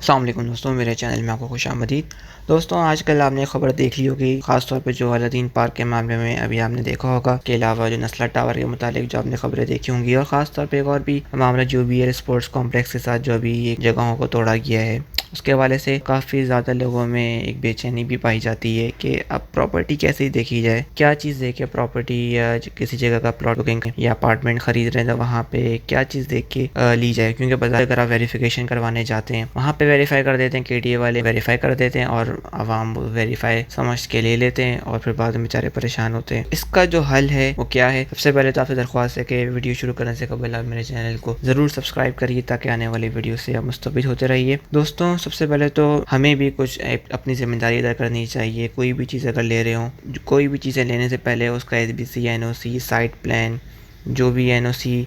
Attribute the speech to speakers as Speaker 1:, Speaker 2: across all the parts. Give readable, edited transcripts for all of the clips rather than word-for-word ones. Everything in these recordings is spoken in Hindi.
Speaker 1: अस्सलाम वालेकुम दोस्तों, मेरे चैनल में आपको खुशामदीद। दोस्तों, आजकल आपने खबर देख ली होगी, ख़ास तौर पे जो अलादीन पार्क के मामले में अभी आपने देखा होगा, के अलावा जो नस्ला टावर के मुतालिक जो आपने खबरें देखी होंगी, और ख़ास तौर पे एक और भी मामला जो भी है स्पोर्ट्स कॉम्प्लेक्स के साथ जो अभी एक जगहों को तोड़ा गया है, उसके हवाले से काफ़ी ज़्यादा लोगों में एक बेचैनी भी पाई जाती है कि अब प्रॉपर्टी कैसे देखी जाए, क्या चीज़ देख के प्रॉपर्टी या किसी जगह का प्लॉट बुकिंग या अपार्टमेंट खरीद रहे हैं तो वहाँ पे क्या चीज़ देख के ली जाए। क्योंकि बाजार अगर आप वेरिफिकेशन करवाने जाते हैं, वहाँ पे वेरीफाई कर देते हैं, केटीए वाले वेरीफाई कर देते हैं और आवाम वेरीफाई समझ के ले लेते हैं और फिर बाद में बेचारे परेशान होते हैं। इसका जो हल है वो क्या है? सबसे पहले तो आपसे दरख्वास्त है कि वीडियो शुरू करने से कबल आप मेरे चैनल को ज़रूर सब्सक्राइब करिए ताकि आने वाली वीडियो से आप मुस्तफ़िद होते रहिए। दोस्तों, सबसे पहले तो हमें भी कुछ अपनी ज़िम्मेदारी अदा करनी चाहिए। कोई भी चीज़ अगर ले रहे हो, कोई भी चीज़ें लेने से पहले उसका SBC, NOC, साइट प्लान, जो भी NOC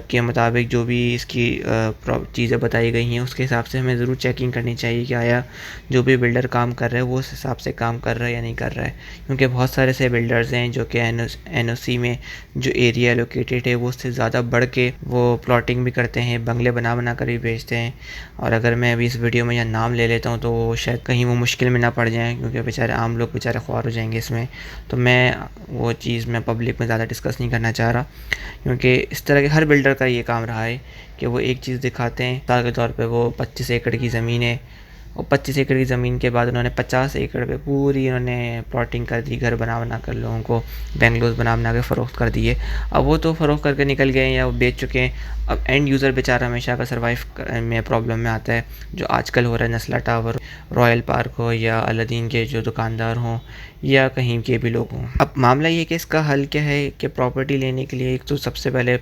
Speaker 1: के मुताबिक जो भी इसकी चीज़ें बताई गई हैं उसके हिसाब से हमें ज़रूर चेकिंग करनी चाहिए कि आया जो भी बिल्डर काम कर रहा है वो उस हिसाब से काम कर रहा है या नहीं कर रहा है। क्योंकि बहुत सारे ऐसे बिल्डर्स हैं जो कि NOC में जो एरिया लोकेटेड है वो उससे ज़्यादा बढ़ के वो प्लॉटिंग भी करते हैं, बंगले बना बना कर भी बेचते हैं। और अगर मैं अभी इस वीडियो में यहाँ नाम ले लेता हूँ तो शायद कहीं वो मुश्किल में ना पड़ जाएँ, क्योंकि बेचारे आम लोग बेचारे ख्वार हो जाएंगे इसमें। तो मैं वो चीज़ मैं पब्लिक में ज़्यादा डिस्कस नहीं करना चाह रहा, क्योंकि इस तरह के हर बिल्डर का ये काम रहा है कि वो एक चीज़ दिखाते हैं। मिसाल के तौर पे वो 25 एकड़ की ज़मीन है, और 25 एकड़ की ज़मीन के बाद उन्होंने 50 एकड़ पे पूरी उन्होंने प्लॉटिंग कर दी, घर बना बना कर लोगों को बेंगलोज बना बना के फ़रोख्त कर दिए। अब वो तो फ़रोख्त करके निकल गए हैं या वो बेच चुके हैं। अब एंड यूज़र बेचारा हमेशा का सर्वाइव में प्रॉब्लम में आता है, जो आजकल हो रहा है। नस्ला टावर, रॉयल पार्क हो या अलादीन के जो दुकानदार हों या कहीं के भी लोग हों। अब मामला ये है कि इसका हल क्या है कि प्रॉपर्टी लेने के लिए एक तो सबसे पहले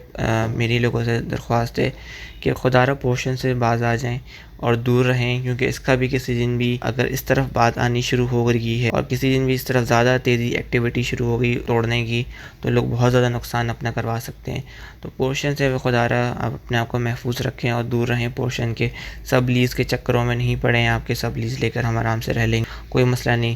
Speaker 1: मेरी लोगों से दरख्वास्त है कि खुदारा पोर्शन से बाज आ जाएं और दूर रहें, क्योंकि इसका भी किसी दिन भी अगर इस तरफ बात आनी शुरू हो गई है और किसी दिन भी इस तरफ ज़्यादा तेज़ी एक्टिविटी शुरू हो गई तोड़ने की, तो लोग बहुत ज़्यादा नुकसान अपना करवा सकते हैं। तो पोर्शन से खुदारा आप अपने आप को महफूज रखें और दूर रहें पोर्शन के। सब लीज़ के चक्करों में नहीं पड़े, आपके सब लीज़ लेकर हम आराम से रह लेंगे, कोई मसला नहीं।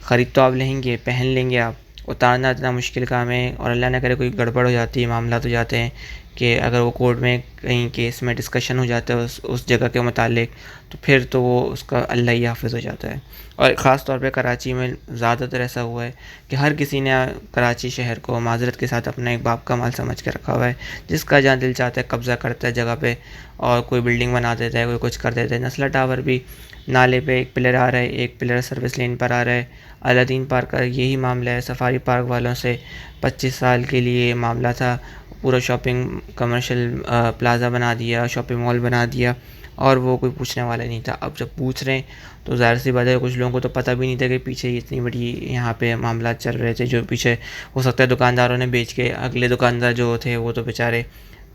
Speaker 1: ख़रीद तो आप लेंगे, पहन लेंगे आप, उतारना इतना मुश्किल काम है। और अल्लाह ना करे कोई गड़बड़ हो जाती है, मामला तो जाते हैं कि अगर वो कोर्ट में कहीं केस में डिस्कशन हो जाता है उस जगह के मुतालिक, तो फिर तो वो उसका अल्लाह ही हाफ़िज़ हो जाता है। और ख़ास तौर पे कराची में ज़्यादातर ऐसा हुआ है कि हर किसी ने कराची शहर को माज़रत के साथ अपना एक बाप का माल समझ के रखा हुआ है, जिसका जहाँ दिल चाहता है कब्ज़ा करता है जगह पे और कोई बिल्डिंग बना देता है, कोई कुछ कर देता है। नस्ला टावर भी नाले पे एक पिलर आ रहा है, एक पिलर सर्विस लेन पर आ रहा है। अलादीन पार्क का यही मामला है। सफारी पार्क वालों से 25 साल के लिए मामला था, पूरा शॉपिंग कमर्शियल प्लाज़ा बना दिया, शॉपिंग मॉल बना दिया और वो कोई पूछने वाला नहीं था। अब जब पूछ रहे हैं तो ज़ाहिर सी बात है कुछ लोगों को तो पता भी नहीं था कि पीछे इतनी बड़ी यहाँ पे मामला चल रहे थे, जो पीछे हो सकता है दुकानदारों ने बेच के अगले दुकानदार जो थे वो तो बेचारे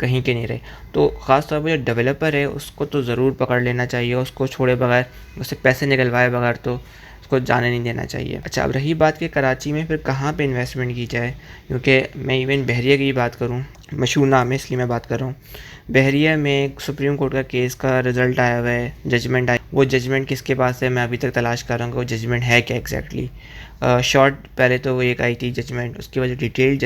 Speaker 1: कहीं के नहीं रहे। तो ख़ास तौर पे जो डेवलपर है उसको तो ज़रूर पकड़ लेना चाहिए, उसको छोड़े बगैर, उससे पैसे निकलवाए बगैर तो उसको जाने नहीं देना चाहिए। अच्छा, अब रही बात कि कराची में फिर कहाँ पे इन्वेस्टमेंट की जाए, क्योंकि मैं इवन बहरिया की बात करूँ, मशहूर नाम है इसलिए मैं बात कर रहा हूँ। बहरिया में सुप्रीम कोर्ट का केस का रिज़ल्ट आया हुआ है, जजमेंट आया। वो जजमेंट किसके पास है मैं अभी तक तलाश कर रहा हूँ कि वो जजमेंट है क्या एग्जैक्टली। शॉर्ट पहले तो वो एक आई थी जजमेंट, उसके बाद डिटेल्ड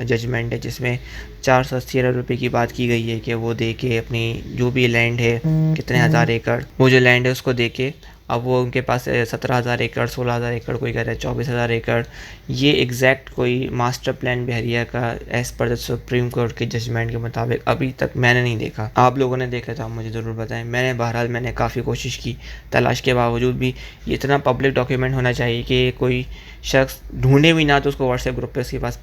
Speaker 1: जजमेंट है जिसमें 480 अरब रुपये की बात की गई है कि वो दे के अपनी जो भी लैंड है, कितने हज़ार एकड़ वो जो लैंड है उसको दे के, अब वो उनके पास 17,000 एकड़, 16,000 एकड़, कोई कह रहा है 24,000 एकड़। ये एग्जैक्ट कोई मास्टर प्लान बहरिया का as per the supreme court के जजमेंट के मुताबिक अभी तक मैंने नहीं देखा। आप लोगों ने देखा था मुझे ज़रूर बताएं। मैंने काफ़ी कोशिश की, तलाश के बावजूद भी ये इतना पब्लिक डॉक्यूमेंट होना चाहिए कि कोई शख्स ढूंढे भी ना तो उसको व्हाट्सएप ग्रुप पे उसके पास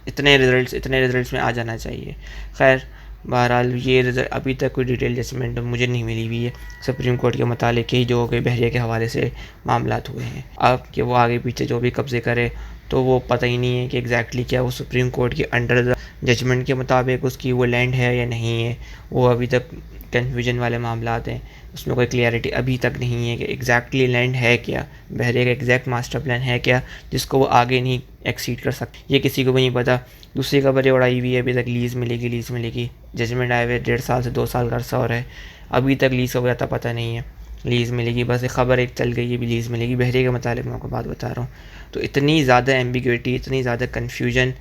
Speaker 1: इतने रिजल्ट्स में आ जाना चाहिए। खैर, बहरहाल ये रिजल्ट अभी तक कोई डिटेल जजमेंट मुझे नहीं मिली हुई है सुप्रीम कोर्ट के मुतालिक ही, जो कि बहरिया के हवाले से मामलात हुए हैं। अब कि वो आगे पीछे जो भी कब्ज़े करे तो वो पता ही नहीं है कि एग्जैक्टली क्या वो सुप्रीम कोर्ट के अंडर द जजमेंट के मुताबिक उसकी वो लैंड है या नहीं है। वो अभी तक कन्फ्यूजन वाले मामलात हैं, उसमें कोई क्लियरिटी अभी तक नहीं है कि एग्जैक्टली लैंड है क्या, बहरिया का एग्जैक्ट मास्टर प्लान है क्या जिसको वो आगे नहीं एक्सीड कर सकते, ये किसी को भी नहीं पता। दूसरी खबर ये उड़ाई हुई है अभी तक लीज़ मिलेगी। जजमेंट आए हुए 1.5 साल से 2 साल का अर्सा हो रहा है, अभी तक लीज़ हो गया था पता नहीं है। लीज़ मिलेगी, बस एक ख़बर एक चल गई है भी लीज़ मिलेगी। बहरिया के मुतालिक मैं आपको बात बता रहा हूँ। तो इतनी ज़्यादा एम्बिग्विटी, इतनी ज़्यादा कन्फ्यूजन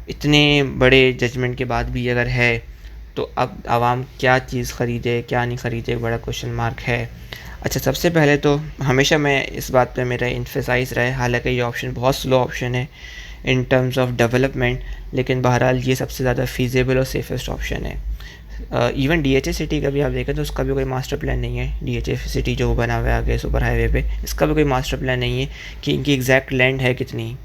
Speaker 1: इतने बड़े जजमेंट के बाद भी अगर है, तो अब आवाम क्या चीज़ ख़रीदे क्या नहीं ख़रीदे, बड़ा क्वेश्चन मार्क है। अच्छा, सबसे पहले तो हमेशा मैं इस बात पे मेरा एम्फसाइज़ रहा है, हालाँकि ये ऑप्शन बहुत स्लो ऑप्शन है इन टर्म्स ऑफ डेवलपमेंट, लेकिन बहरहाल ये सबसे ज़्यादा फ़ीज़िबल और सेफेस्ट ऑप्शन है। इवन डीएचए सिटी का भी आप देखें तो उसका भी कोई मास्टर प्लान नहीं है। डीएचए सिटी जो बना हुआ है आगे सुपर हाईवे पे, इसका भी कोई मास्टर प्लान नहीं है कि इनकी एग्जैक्ट लैंड है कितनी।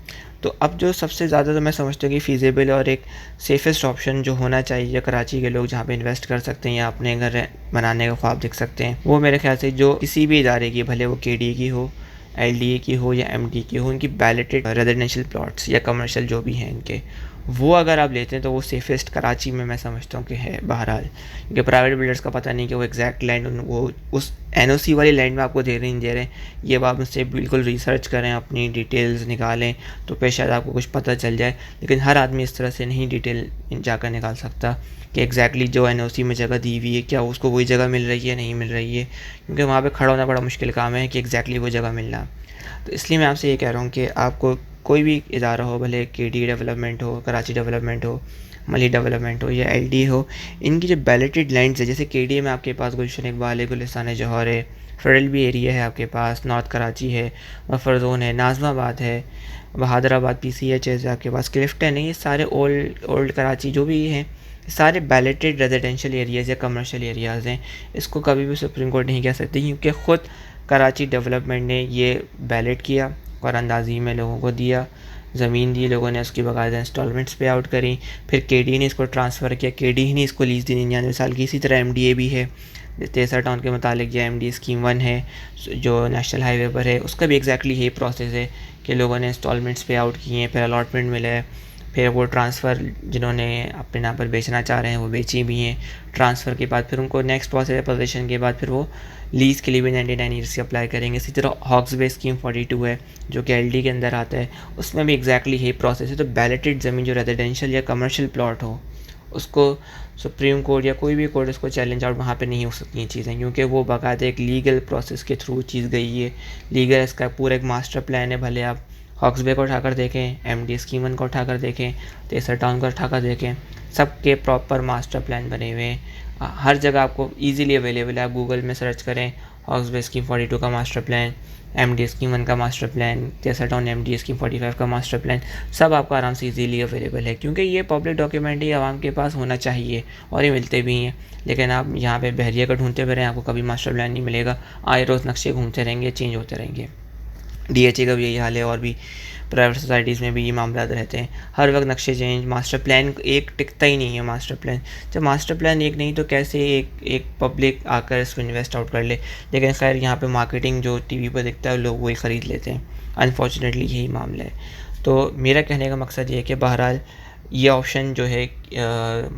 Speaker 1: तो अब जो सबसे ज़्यादा तो मैं समझता हूँ कि फ़ीज़िबल और एक सेफेस्ट ऑप्शन जो होना चाहिए कराची के लोग जहाँ पे इन्वेस्ट कर सकते हैं या अपने घर बनाने का ख्वाब देख सकते हैं, वो मेरे ख्याल से जो किसी भी इदारे की, भले वो केडी की हो, एलडीए की हो या एमडी की हो, उनकी बैलेटेड रेजिडेंशियल प्लॉट्स या कमर्शियल जो भी हैं इनके, वो अगर आप लेते हैं तो वो सेफेस्ट कराची में मैं समझता हूँ कि है बहरहाल। क्योंकि प्राइवेट बिल्डर्स का पता नहीं कि वो एग्जैक्ट लैंड वो उस एनओसी वाली लैंड में आपको दे रहे नहीं दे रहे। ये आप उससे बिल्कुल रिसर्च करें, अपनी डिटेल्स निकालें तो फिर शायद आपको कुछ पता चल जाए। लेकिन हर आदमी इस तरह से नहीं डिटेल जाकर निकाल सकता कि एग्जैक्टली जो एनओसी में जगह दी हुई है क्या उसको वही जगह मिल रही है नहीं मिल रही है, क्योंकि वहाँ पर खड़ा होना बड़ा मुश्किल काम है कि एग्जैक्टली वो जगह मिलना। तो इसलिए मैं आपसे ये कह रहा हूँ कि आपको कोई भी इदारा हो, भले केडी डेवलपमेंट हो, कराची डेवलपमेंट हो, मली डेवलपमेंट हो या एलडी हो, इनकी जो बैलेटेड लैंड्स है, जैसे केडी में आपके पास गुलशन इकबाल है, गुलिस्तान जौहर है, फेडरल भी एरिया है आपके पास, नॉर्थ कराची है, बफर जोन है, नाजमाबाद है, बहादराबाद पीसीएचएस है आपके पास, क्लिफ्टन है, ये सारे ओल्ड कराची जो भी हैं सारे बैलेटेड रेजिडेंशियल एरियाज़ या कमर्शियल एरियाज़ हैं। इसको कभी भी सुप्रीम कोर्ट नहीं कह सकती क्योंकि ख़ुद कराची डेवलपमेंट ने ये बैलेट किया और अंदाज़ी में लोगों को दिया, ज़मीन दी लोगों ने, उसकी बाकायदा इंस्टॉलमेंट्स पे आउट करी, फिर केडी ने इसको ट्रांसफ़र किया, केडी ही ने इसको लीज़ दी 99 साल की। इसी तरह एमडीए भी है, तेसर टाउन के मुतालिक, या एमडी स्कीम 1 है जो नेशनल हाईवे पर है, उसका भी एग्जैक्टली यही प्रोसेस है कि लोगों ने इंस्टॉलमेंट्स पे आउट किए हैं, फिर अलॉटमेंट मिला है, फिर वो ट्रांसफ़र जिन्होंने अपने नाम पर बेचना चाह रहे हैं वो बेची भी हैं। ट्रांसफ़र के बाद फिर उनको नेक्स्ट प्रोसेस है पोजीशन के बाद फिर वो लीज़ के लिए भी 99 ईयर्स की अप्लाई करेंगे। इसी तरह हॉक्स बे स्कीम 42 है जो कि एलडी के अंदर आता है, उसमें भी एग्जैक्टली यही प्रोसेस है। तो बैलेटेड ज़मीन जो रेजिडेंशियल या कमर्शियल प्लॉट हो उसको सुप्रीम कोर्ट या कोई भी कोर्ट उसको चैलेंज आउट वहाँ पे नहीं हो सकती हैं चीज़ें, क्योंकि वो बाकायदा एक लीगल प्रोसेस के थ्रू चीज़ गई है। लीगल इसका पूरा एक मास्टर प्लान है। भले आप हॉक्स बे को उठाकर देखें, एमडी स्कीम 1 को उठाकर देखें, तेसर टाउन को उठाकर देखें, सबके प्रॉपर मास्टर प्लान बने हुए हैं। हर जगह आपको इजीली अवेलेबल है। आप गूगल में सर्च करें हॉक्स बे स्कीम 42 का मास्टर प्लान, एमडी स्कीम 1 का मास्टर प्लान, तेसर टाउन एमडी स्कीम 45 का मास्टर प्लान, सब आपको आराम से इजीली अवेलेबल है, क्योंकि ये पब्लिक डॉक्यूमेंट ही आवाम के पास होना चाहिए और ये मिलते भी हैं। लेकिन आप यहाँ पे बहरिया का ढूंढते हुए रहें, आपको कभी मास्टर प्लान नहीं मिलेगा। आए रोज़ नक्शे घूमते रहेंगे, चेंज होते रहेंगे। डीएचए का भी यही हाल है और भी प्राइवेट सोसाइटीज़ में भी ये मामला रहते हैं, हर वक्त नक्शे चेंज, मास्टर प्लान एक टिकता ही नहीं है। मास्टर प्लान जब मास्टर प्लान एक नहीं तो कैसे एक पब्लिक आकर इस पर इन्वेस्ट आउट कर ले। लेकिन खैर यहाँ पे मार्केटिंग जो टीवी पर दिखता है लोग वही ख़रीद लेते हैं। अनफॉर्चुनेटली यही मामला है। तो मेरा कहने का मकसद ये है कि बहरहाल ये ऑप्शन जो है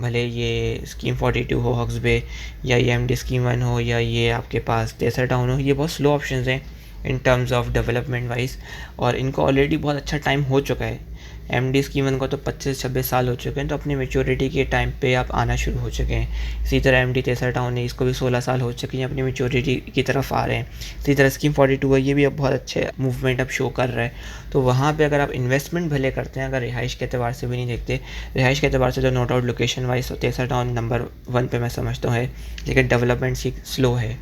Speaker 1: भले ये स्कीम 42 हो हॉक्स बे, या ये एमडी स्कीम 1 हो, या ये आपके पास तेसर टाउन हो, ये बहुत स्लो ऑप्शंस हैं in terms of development wise, और इनको ऑलरेडी बहुत अच्छा टाइम हो चुका है। एमडी स्कीम 1 को तो 25-26 साल हो चुके हैं, तो अपनी मेच्योरिटी के टाइम पे आप आना शुरू हो चुके हैं। इसी तरह एमडी तेसर टाउन है, इसको भी 16 साल हो चुके हैं, अपनी मेच्योरिटी की तरफ आ रहे हैं। इसी तरह स्कीम 42 है, ये भी अब बहुत अच्छे मूवमेंट अब शो कर रहा है। तो वहाँ पे अगर आप इन्वेस्टमेंट भले करते हैं, अगर रिहाइश के अतबार से भी नहीं देखते, रिहाइश के अतबार से तो नोट आउट लोकेशन वाइज तो तेसर टाउन नंबर 1 पे मैं समझता हूँ है, लेकिन डेवलपमेंट सी स्लो है।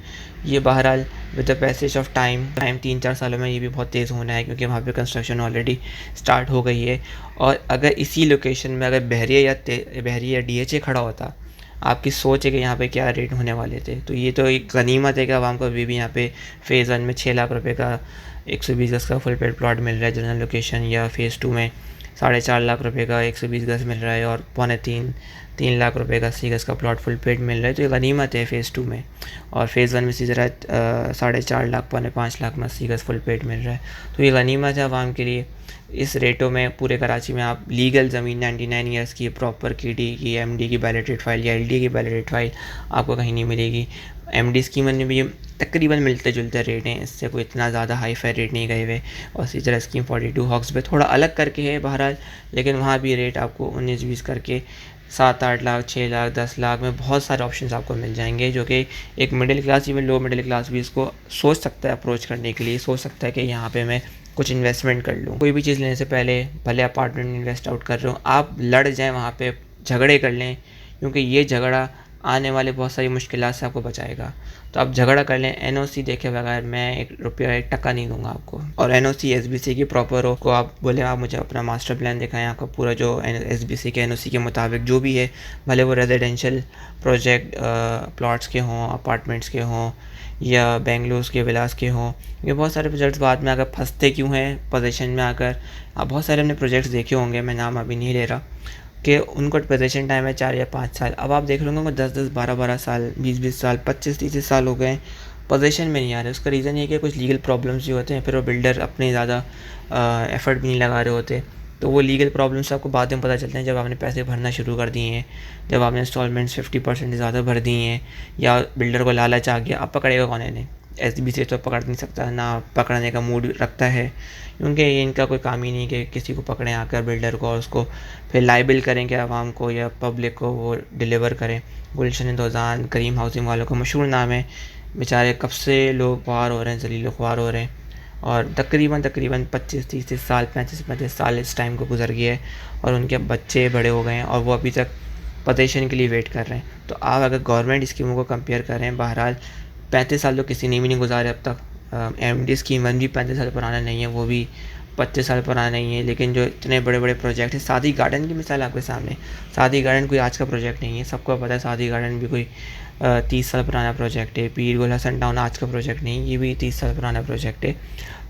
Speaker 1: ये बहरहाल with the passage of time 3-4 सालों में ये भी बहुत तेज़ होना है, क्योंकि वहाँ पे कंस्ट्रक्शन ऑलरेडी स्टार्ट हो गई है। और अगर इसी लोकेशन में अगर बहरिया या डीएचए खड़ा होता, आपकी सोच है कि यहाँ पे क्या रेट होने वाले थे। तो ये तो एक गनीमत है कि आवाम को अभी भी यहाँ पे फ़ेज़ 1 में 6 लाख रुपए का 120 गज़ का फुल पेड प्लॉट मिल रहा है जनरल लोकेशन, या फ़ेज़ 2 में 4.5 लाख रुपए का 120 गज़ मिल रहा है, और 2.25-3 लाख रुपए का 80 गज़ का प्लॉट फुल पेड मिल रहा है। तो ये गनीमत है फ़ेज़ 2 में। और फ़ेज़ 1 में इसी तरह 4.5 लाख 5.5 लाख में 80 गज़ फुल पेड मिल रहा है। तो ये गनीमत है आवाम के लिए। इस रेटों में पूरे कराची में आप लीगल ज़मीन 99 ईयर्स की प्रॉपर केडी की, एमडी की बैलेटेड फ़ाइल या एलडी की बैलेटेड फ़ाइल आपको कहीं नहीं मिलेगी। एमडी स्कीम में भी तकरीबन मिलते जुलते रेट हैं, इससे कोई इतना ज़्यादा हाई फाई रेट नहीं गए हुए। और इसी तरह स्कीम 42 हॉक्स पे थोड़ा अलग करके है बहरहाल, लेकिन वहाँ भी रेट आपको 19-20 करके 7-8 लाख, 6 लाख, 10 लाख में बहुत सारे ऑप्शंस आपको मिल जाएंगे, जो कि एक middle class, even low middle class भी इसको सोच सकता है अप्रोच करने के लिए, सोच सकता है कि यहाँ पे मैं कुछ इन्वेस्टमेंट कर लूँ। कोई भी चीज़ लेने से पहले भले अपार्टमेंट में इन्वेस्ट आउट कर रहे हो, आप लड़ जाएँ वहाँ पे, झगड़े कर लें, क्योंकि ये झगड़ा आने वाले बहुत सारी मुश्किलात से आपको बचाएगा। तो आप झगड़ा कर लें, एनओसी देखे बगैर मैं 1 रुपया 1 टका नहीं दूँगा आपको। और एनओसी एसबीसी की प्रॉपर हो, को आप बोले आप मुझे अपना मास्टर प्लान दिखाएँ, आपका पूरा जो एसबीसी के एनओसी के मुताबिक जो भी है, भले वो रेजिडेंशियल प्रोजेक्ट प्लॉट्स के हों, अपार्टमेंट्स के हों या बेंगलुरु के विलास के हों। ये बहुत सारे प्रोजेक्ट्स बाद में आकर फँसते क्यों हैं पोज़ीशन में आकर। आप बहुत सारे हमने प्रोजेक्ट्स देखे होंगे, मैं नाम अभी नहीं ले रहा, कि उनको पोज़ीशन टाइम है 4 या 5 साल। अब आप देख रहे होंगे 10-10, 12-12 साल, 20-20 साल, 25-30 साल हो गए, पोज़ीशन में नहीं आ रहे। उसका रीज़न ये है कि कुछ लीगल प्रॉब्लम्स भी होते हैं, फिर वो बिल्डर अपने ज़्यादा एफ़र्ट भी नहीं लगा रहे होते। तो वो लीगल प्रॉब्लम्स आपको बाद में पता चलते हैं जब आपने पैसे भरना शुरू कर दिए हैं, जब आपने इंस्टॉलमेंट्स 50% ज़्यादा भर दिए हैं या बिल्डर को लालच आ गया। अब पकड़ेगा कौन इन्हें? एसबीसी तो पकड़ नहीं सकता, ना पकड़ने का मूड रखता है, क्योंकि ये इनका कोई काम ही नहीं कि किसी को पकड़ें आकर बिल्डर को और उसको फिर लाइबिल करें कि आवाम को या पब्लिक को वो डिलीवर करें। गुलशन इंदौज़ान, करीम हाउसिंग वालों का मशहूर नाम है, बेचारे कब से लोग ख्वार हो रहे हैं, ज़लील ख्वार हो रहे हैं। और तकरीबन 25-30 साल, 35-35 साल इस टाइम को गुजर गया है और उनके बच्चे बड़े हो गए हैं और वो अभी तक पोजीशन के लिए वेट कर रहे हैं। तो आप अगर गवर्नमेंट स्कीमों को कंपेयर करें, बहरहाल 35 साल तो किसी ने भी नहीं गुजारे अब तक। एमडी स्कीम 1 भी 35 साल पुराना नहीं है, वो भी 25 साल पुराना नहीं है। लेकिन जो इतने बड़े बड़े प्रोजेक्ट हैं, सादी गार्डन की मिसाल आपके सामने। सादी गार्डन कोई आज का प्रोजेक्ट नहीं है, सबको पता है सादी गार्डन भी कोई 30 साल पुराना प्रोजेक्ट है। पीर गुल हसन टाउन आज का प्रोजेक्ट नहीं, ये भी 30 साल पुराना प्रोजेक्ट है।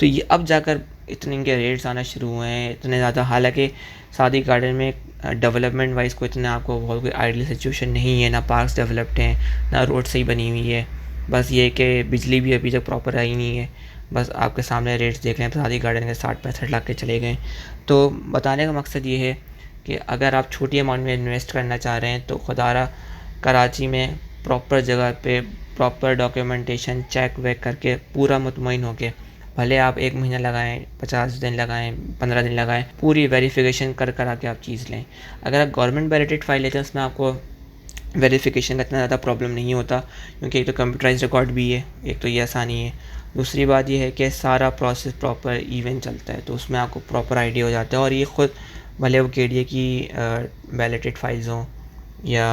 Speaker 1: तो ये अब जाकर इतने इनके रेट्स आना शुरू हुए हैं, इतने ज़्यादा। हालांकि सादी गार्डन में डेवलपमेंट वाइज को इतना आपको बहुत कोई आइडियल सिचुएशन नहीं है, ना पार्क्स डेवलप्ड हैं, ना रोड सही बनी हुई है। बस ये कि बिजली भी अभी तक प्रॉपर आई नहीं है। बस आपके सामने रेट्स देख रहे हैं, सादी गार्डन के 60-65 लाख के चले गए। तो बताने का मकसद ये है कि अगर आप छोटी अमाउंट में इन्वेस्ट करना चाह रहे हैं तो खुदारा कराची में प्रॉपर जगह पे प्रॉपर डॉक्यूमेंटेशन चेक वेक करके पूरा मुतमईन होके, भले आप 1 महीना लगाएं, 50 दिन लगाएं, 15 दिन लगाएं, पूरी वेरिफिकेशन कर आके आप चीज़ लें। अगर आप गवर्नमेंट वैलिडेटेड फ़ाइल लेते हैं उसमें आपको वेरिफिकेशन का इतना ज़्यादा प्रॉब्लम नहीं होता, क्योंकि एक तो कंप्यूटराइज रिकॉर्ड भी है, एक तो ये आसानी है। दूसरी बात ये है कि सारा प्रोसेस प्रॉपर इवेंट चलता है, तो उसमें आपको प्रॉपर आइडिया हो जाता है। और ये ख़ुद भले वो केडीए की वैलिडेटेड फाइल्स हों या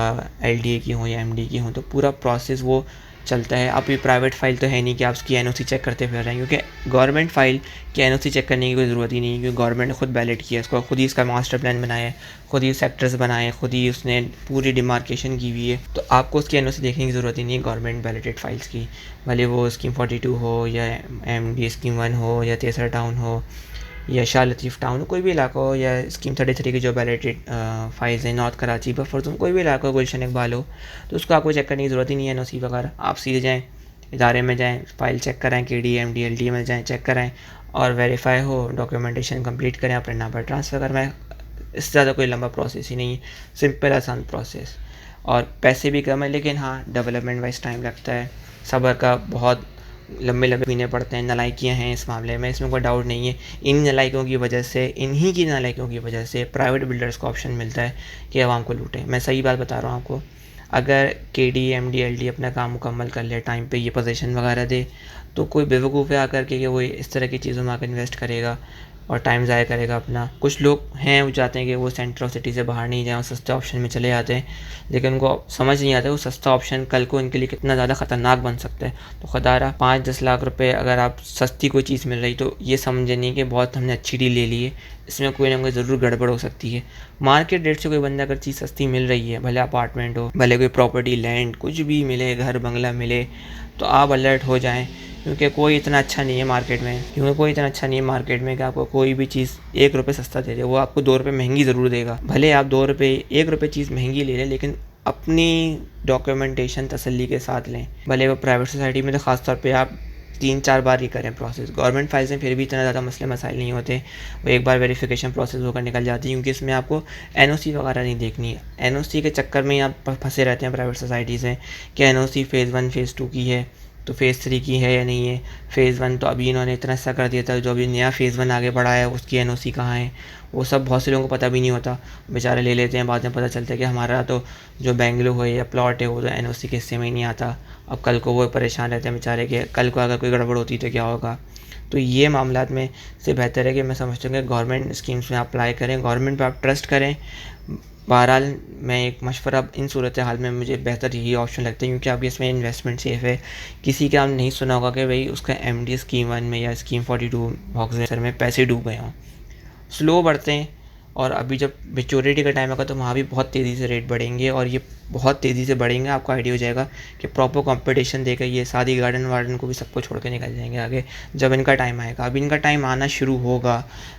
Speaker 1: एलडीए की हों या एमडी की हों, तो पूरा प्रोसेस वो चलता है। अब ये प्राइवेट फ़ाइल तो है नहीं कि आप उसकी एनओसी चेक करते फिर रहे हैं, क्योंकि गवर्नमेंट फ़ाइल की एनओसी चेक करने की कोई ज़रूरत ही नहीं है, क्योंकि गवर्नमेंट ने खुद वैलिड किया, उसको खुद ही इसका मास्टर प्लान बनाया है, खुद ही सेक्टर्स बनाए, खुद ही उसने पूरी डिमार्केशन की हुई है। तो आपको उसकी एनओसी देखने की ज़रूरत ही नहीं है गवर्नमेंट वैलिडेटेड फाइल्स की, भले वो स्कीम 42 हो या एमडी स्कीम 1 हो या तेसरा टाउन हो या शाह लतीफ़ टाउन, कोई भी इलाका हो, या स्कीम 33 की जो वैलिडेटेड फाइल्स हैं नॉर्थ कराची बफर जोन, कोई भी इलाका हो, गुलशन इकबाल हो, तो उसको आपको चेक करने की ज़रूरत ही नहीं है एनओसी वगैरह। आप सीधे जाएँ इदारे में, जाएँ फ़ाइल चेक कराएँ, केडी एमडी एलडीए में जाएँ चेक कराएँ और वेरीफाई हो, डॉक्यूमेंटेशन कंप्लीट करें, अपने नाम पर ट्रांसफ़र करवाएं। इससे ज़्यादा कोई लंबा प्रोसेस ही नहीं है, सिंपल आसान प्रोसेस। और पैसे भी कम है, लेकिन हाँ डेवलपमेंट वाइज टाइम लगता है, सब्र का बहुत लंबे लंबे पीने पड़ते हैं। नालायकियाँ हैं इस मामले में, इसमें कोई डाउट नहीं है। इन नालायकों की वजह से, इन्हीं की नालायकों की वजह से प्राइवेट बिल्डर्स को ऑप्शन मिलता है कि आवाम को लूटें। मैं सही बात बता रहा हूँ आपको। अगर केडी एमडी एलडी अपना काम मुकम्मल कर ले, टाइम पे ये पोजीशन वगैरह दे, तो कोई बेवकूफ़ है आकर के कि वो इस तरह की चीज़ों में आकर इन्वेस्ट करेगा और टाइम ज़ाया करेगा अपना। कुछ लोग हैं वो चाहते हैं कि वो सेंटर ऑफ सिटी से बाहर नहीं जाएँ और सस्ते ऑप्शन में चले जाते हैं, लेकिन उनको समझ नहीं आता वो सस्ता ऑप्शन कल को इनके लिए कितना ज़्यादा ख़तरनाक बन सकता है। तो खुदारा 5-10 लाख रुपए अगर आप सस्ती कोई चीज़ मिल रही, तो ये समझे नहीं कि बहुत हमने अच्छी डील ले ली है, इसमें कोई ना कोई ज़रूर गड़बड़ हो सकती है। मार्केट रेट से कोई बंदा अगर चीज़ सस्ती मिल रही है, भले अपार्टमेंट हो, भले कोई प्रॉपर्टी लैंड कुछ भी मिले, घर बंगला मिले, तो आप अलर्ट हो जाएँ, क्योंकि कोई इतना अच्छा नहीं है मार्केट में, कि आपको कोई भी चीज़ 1 रुपये सस्ता दे दे। वो आपको 2 रुपये महंगी ज़रूर देगा। भले आप 2 रुपये 1 रुपये चीज़ महंगी ले लें, लेकिन अपनी डॉक्यूमेंटेशन तसल्ली के साथ लें। भले वो प्राइवेट सोसाइटी में तो ख़ास तौर पे आप 3-4 बार ही करें प्रोसेस। गवर्नमेंट फाइल्स में फिर भी इतना ज़्यादा मसले मसाइल नहीं होते, वो एक बार वेरिफिकेशन प्रोसेस होकर निकल जाती है, क्योंकि इसमें आपको एनओसी वगैरह नहीं देखनी है। एनओसी के चक्कर में ही आप फंसे रहते हैं प्राइवेट सोसाइटीज़ में कि एनओसी फ़ेज़ 1 फ़ेज़ 2 की है तो फ़ेज़ 3 की है या नहीं है। फ़ेज़ 1 तो अभी इन्होंने इतना सा कर दिया था, जो अभी नया फ़ेज़ 1 आगे बढ़ा है उसकी एनओसी कहाँ है, वो सब बहुत से लोगों को पता भी नहीं होता। बेचारे ले लेते हैं, बाद में पता चलता है कि हमारा तो जो बेंगलुरु है या प्लॉट है वो तो एनओसी के हिस्से में ही नहीं आता। अब कल को वो परेशान रहते हैं बेचारे कि कल को अगर कोई गड़बड़ होती तो क्या होगा। तो ये मामलात में से बेहतर है कि मैं समझता हूँ कि गवर्नमेंट स्कीम्स में अप्लाई करें, गवर्नमेंट पे आप ट्रस्ट करें। बहरहाल मैं एक मशवरा इन सूरत हाल में मुझे बेहतर यही ऑप्शन लगता है, क्योंकि आपकी इसमें इन्वेस्टमेंट सेफ़ है। किसी का आपने नहीं सुना होगा कि भाई उसका एमडी स्कीम 1 में या स्कीम 42 हॉक्स में पैसे डूब गए हों। स्लो बढ़ते हैं, और अभी जब मैच्योरिटी का टाइम होगा तो वहाँ भी बहुत तेज़ी से रेट बढ़ेंगे, और ये बहुत तेज़ी से बढ़ेंगे। आपको आइडिया हो जाएगा कि प्रॉपर कंपटीशन देकर ये शादी गार्डन वार्डन को भी सबको छोड़ के निकल जाएंगे आगे, जब इनका टाइम आएगा। अब इनका टाइम आना शुरू होगा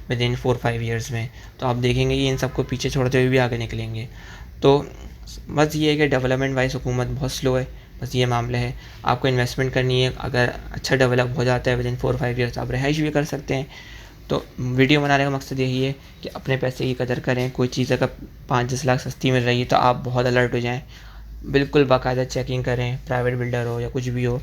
Speaker 1: विद इन 4-5 ईयर्स में, तो आप देखेंगे कि इन सबको पीछे छोड़ते हुए भी आगे निकलेंगे। तो बस ये है कि डेवलपमेंट वाइज हुकूमत बहुत स्लो है, बस ये मामला है। आपको इन्वेस्टमेंट करनी है, अगर अच्छा डेवलप हो जाता है विद इन 4-5 ईयर्स आप रिहाइश भी कर सकते हैं। तो वीडियो बनाने का मकसद यही है कि अपने पैसे की कदर करें। कोई चीज़ अगर 5-10 लाख सस्ती मिल रही है तो आप बहुत अलर्ट हो जाएं, बिल्कुल बाकायदा चेकिंग करें, प्राइवेट बिल्डर हो या कुछ भी हो।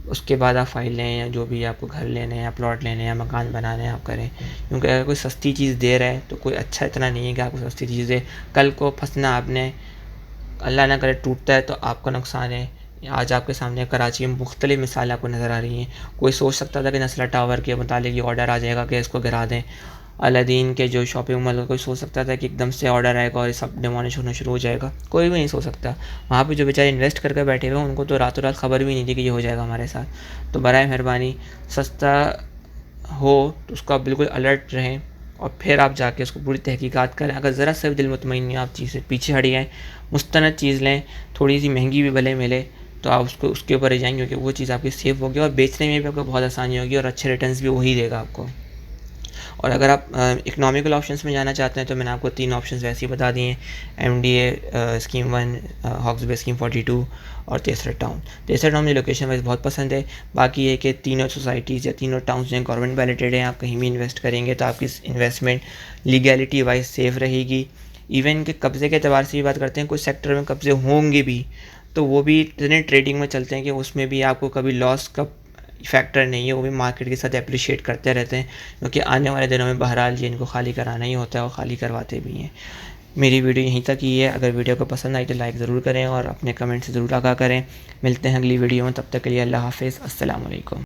Speaker 1: उसके बाद आप फाइल लें, या जो भी आपको घर लेने हैं या प्लॉट लेने हैं या मकान बनाने हैं आप करें। क्योंकि अगर कोई सस्ती चीज़ दे रहा है तो कोई अच्छा इतना नहीं है कि आपको सस्ती चीज़ दे, कल को फंसना आपने, अल्लाह ना करे टूटता है तो आपका नुकसान है। आज आपके सामने कराची में मुख्तलिफ़ मिसालें आपको नज़र आ रही हैं। कोई सोच सकता था कि नस्ला टावर के मुतालिक ये ऑर्डर आ जाएगा कि इसको गिरा दें। अलादीन के जो शॉपिंग मॉल, कोई सोच सकता था कि एकदम से ऑर्डर आएगा और ये सब डिमोलिश होना शुरू हो जाएगा? कोई भी नहीं सोच सकता। वहाँ पे जो बेचारे इन्वेस्ट करके बैठे हुए हैं उनको तो रातों रात खबर भी नहीं थी कि ये हो जाएगा हमारे साथ। तो बराए मेहरबानी सस्ता हो तो उसको आप बिल्कुल अलर्ट रहें, और फिर आप जाके उसको पूरी तहकीकात करें। अगर ज़रा सा भी दिल मुतमईन नहीं, आप चीज़ से पीछे हट जाएँ, मुस्तनद चीज़ लें, थोड़ी सी महंगी भी भले मिले तो आप उसको उसके ऊपर ही जाएंगे, क्योंकि वो चीज़ आपकी सेफ़ होगी और बेचने में भी आपको बहुत आसानी होगी, और अच्छे रिटर्न्स भी वही देगा आपको। और अगर आप इकोनॉमिकल ऑप्शंस में जाना चाहते हैं तो मैंने आपको 3 ऑप्शंस वैसे ही बता दिए हैं, एमडीए स्कीम 1, हॉक्स बे स्कीम 42 और तेसरा टाउन। तेसरा टाउन मुझे लोकेशन वाइज बहुत पसंद है। बाकी ये कि तीनों सोसाइटीज़ या तीनों टाउन्स जो हैं गवर्नमेंट वैलिडेटेड हैं, आप कहीं भी इन्वेस्ट करेंगे तो आपकी इन्वेस्टमेंट लीगैलिटी वाइज सेफ़ रहेगी। इवन के कब्ज़े के अतबार से भी बात करते हैं, कुछ सेक्टर में कब्ज़े होंगे भी तो वो भी इतने ट्रेडिंग में चलते हैं कि उसमें भी आपको कभी लॉस का फैक्टर नहीं है, वो भी मार्केट के साथ एप्रिशिएट करते रहते हैं, क्योंकि आने वाले दिनों में बहरहाल ये इनको खाली कराना ही होता है और खाली करवाते भी हैं। मेरी वीडियो यहीं तक ही है। अगर वीडियो को पसंद आई तो लाइक ज़रूर करें और अपने कमेंट्स ज़रूर आगाह करें। मिलते हैं अगली वीडियो में, तब तक के लिए अल्लाह हाफ़िज़, अस्सलाम वालेकुम।